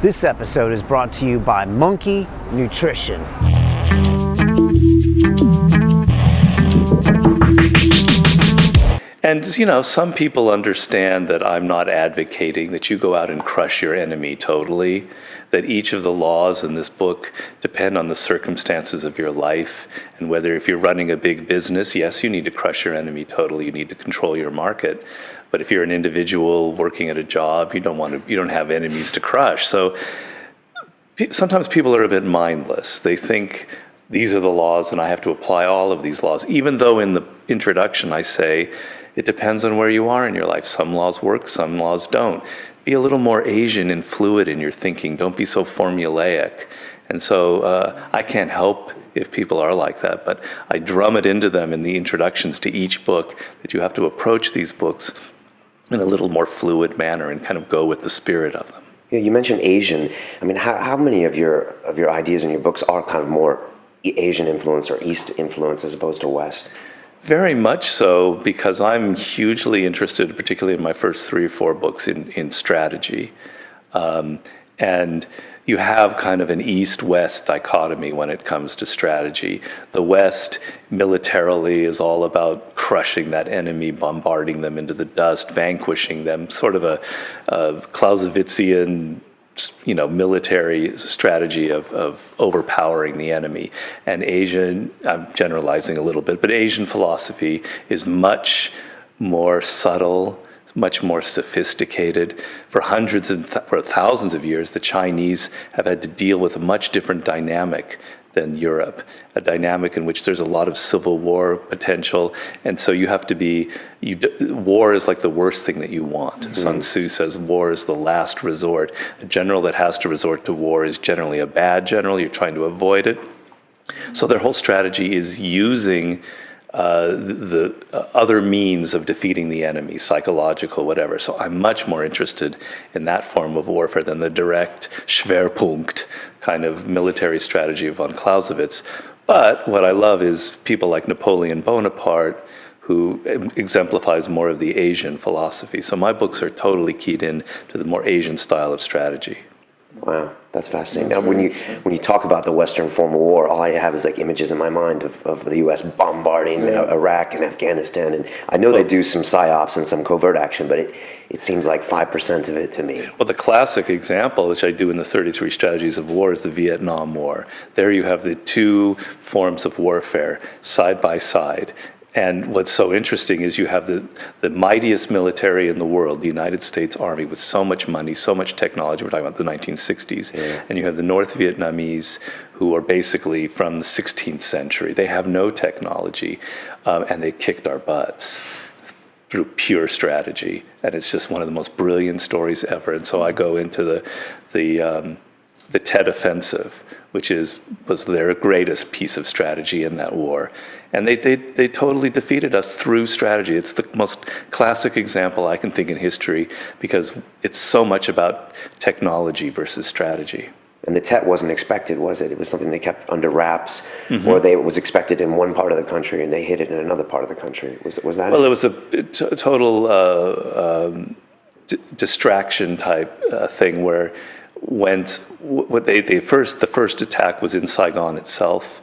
This episode is brought to you by Monkey Nutrition. And, you know, some people understand that I'm not advocating that you go out and crush your enemy totally, that each of the laws in this book depend on the circumstances of your life, and whether if you're running a big business, yes, you need to crush your enemy totally, you need to control your market. But if you're an individual working at a job, you don't have enemies to crush. So sometimes people are a bit mindless. They think these are the laws and I have to apply all of these laws, even though in the introduction I say, it depends on where you are in your life. Some laws work, some laws don't. Be a little more Asian and fluid in your thinking. Don't be so formulaic. And so I can't help if people are like that, but I drum it into them in the introductions to each book that you have to approach these books in a little more fluid manner and kind of go with the spirit of them. Yeah, you mentioned Asian. I mean, how many of your ideas in your books are kind of more Asian influence or East influence as opposed to West? Very much so, because I'm hugely interested, particularly in my first 3 or 4 books, in strategy. And you have kind of an East-West dichotomy when it comes to strategy. The West, militarily, is all about crushing that enemy, bombarding them into the dust, vanquishing them, sort of a Clausewitzian, military strategy of overpowering the enemy. And Asian, I'm generalizing a little bit, but Asian philosophy is much more subtle, much more sophisticated. For hundreds and for thousands of years, the Chinese have had to deal with a much different dynamic than Europe, a dynamic in which there's a lot of civil war potential, and so you have to be, war is like the worst thing that you want. Mm-hmm. Sun Tzu says war is the last resort. A general that has to resort to war is generally a bad general, you're trying to avoid it. So their whole strategy is using the other means of defeating the enemy, psychological, whatever. So I'm much more interested in that form of warfare than the direct Schwerpunkt kind of military strategy of von Clausewitz. But what I love is people like Napoleon Bonaparte, who exemplifies more of the Asian philosophy. So my books are totally keyed in to the more Asian style of strategy. Wow, that's fascinating. Now, when you talk about the Western form of war, all I have is like images in my mind of the U.S. bombarding Iraq and Afghanistan, and I know they do some psyops and some covert action, but it seems like 5% of it to me. Well, the classic example, which I do in the 33 Strategies of War, is the Vietnam War. There you have the 2 forms of warfare side by side. And what's so interesting is you have the mightiest military in the world, the United States Army, with so much money, so much technology. We're talking about the 1960s. Yeah. And you have the North Vietnamese, who are basically from the 16th century. They have no technology, and they kicked our butts through pure strategy. And it's just one of the most brilliant stories ever. And so I go into the Tet Offensive, which was their greatest piece of strategy in that war. And they totally defeated us through strategy. It's the most classic example I can think in history, because it's so much about technology versus strategy. And the Tet wasn't expected, was it? It was something they kept under wraps, mm-hmm. or it was expected in one part of the country and they hid it in another part of the country. Was that Well, it? It was a total distraction type thing where the first attack was in Saigon itself.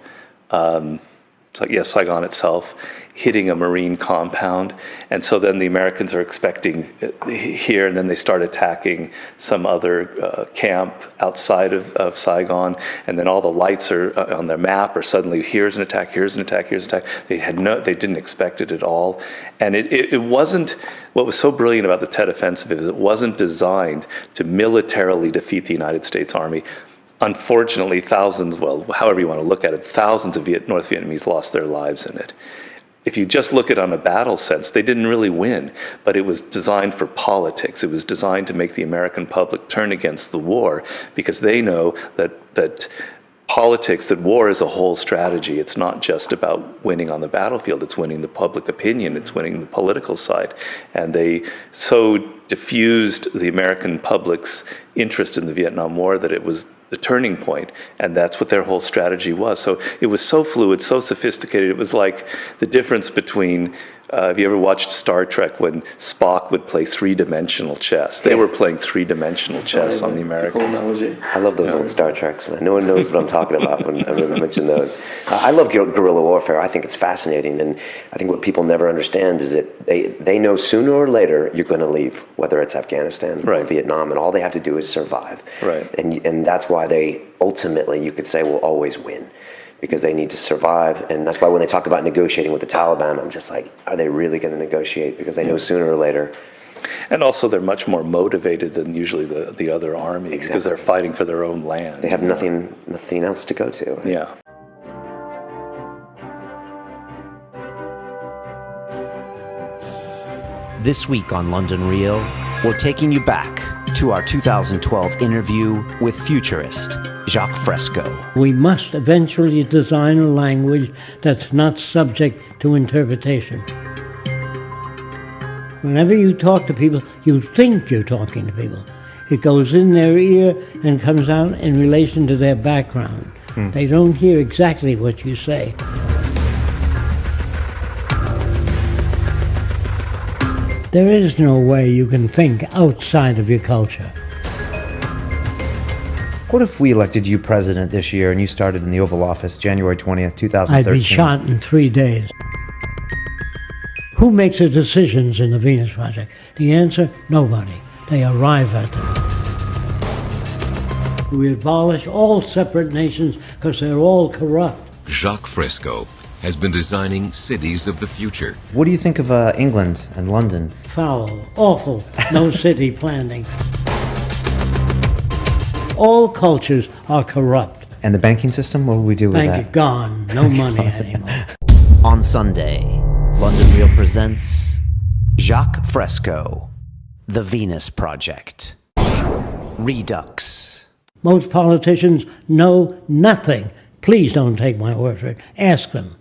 Saigon itself, hitting a Marine compound. And so then the Americans are expecting here, and then they start attacking some other camp outside of Saigon, and then all the lights are on their map are suddenly, here's an attack, here's an attack, here's an attack. They didn't expect it at all. And it wasn't, what was so brilliant about the Tet Offensive is it wasn't designed to militarily defeat the United States Army. Unfortunately, thousands, well, however you want to look at it, thousands of North Vietnamese lost their lives in it. If you just look at it on a battle sense, they didn't really win, but it was designed for politics. It was designed to make the American public turn against the war, because they know that politics, that war is a whole strategy. It's not just about winning on the battlefield, it's winning the public opinion, it's winning the political side. And they so diffused the American public's interest in the Vietnam War that it was the turning point, and that's what their whole strategy was. So it was so fluid, so sophisticated. It was like the difference between, have you ever watched Star Trek when Spock would play three-dimensional chess? They were playing three-dimensional chess on the Americans. I love those old Star Treks, man. No one knows what I'm talking about when I mention those. I love guerrilla warfare. I think it's fascinating, and I think what people never understand is that they know sooner or later you're going to leave, whether it's Afghanistan or Vietnam, and all they have to do is survive. Right. And that's why they ultimately, you could say, will always win, because they need to survive. And that's why when they talk about negotiating with the Taliban, I'm just like, are they really going to negotiate? Because they know sooner or later. And also they're much more motivated than usually the other armies, because they're fighting for their own land. They have nothing else to go to. Yeah. This week on London Real, we're taking you back to our 2012 interview with futurist Jacques Fresco. We must eventually design a language that's not subject to interpretation. Whenever you talk to people, you think you're talking to people. It goes in their ear and comes out in relation to their background. They don't hear exactly what you say. There is no way you can think outside of your culture. What if we elected you president this year and you started in the Oval Office January 20th, 2013? I'd be shot in 3 days. Who makes the decisions in the Venus Project? The answer, nobody. They arrive at them. We abolish all separate nations because they're all corrupt. Jacques Fresco has been designing cities of the future. What do you think of England and London? Foul, awful, no city planning. All cultures are corrupt. And the banking system, what do we do with Bank that? it gone, no money anymore. On Sunday, London Real presents Jacques Fresco, The Venus Project, Redux. Most politicians know nothing. Please don't take my word for it. Ask them.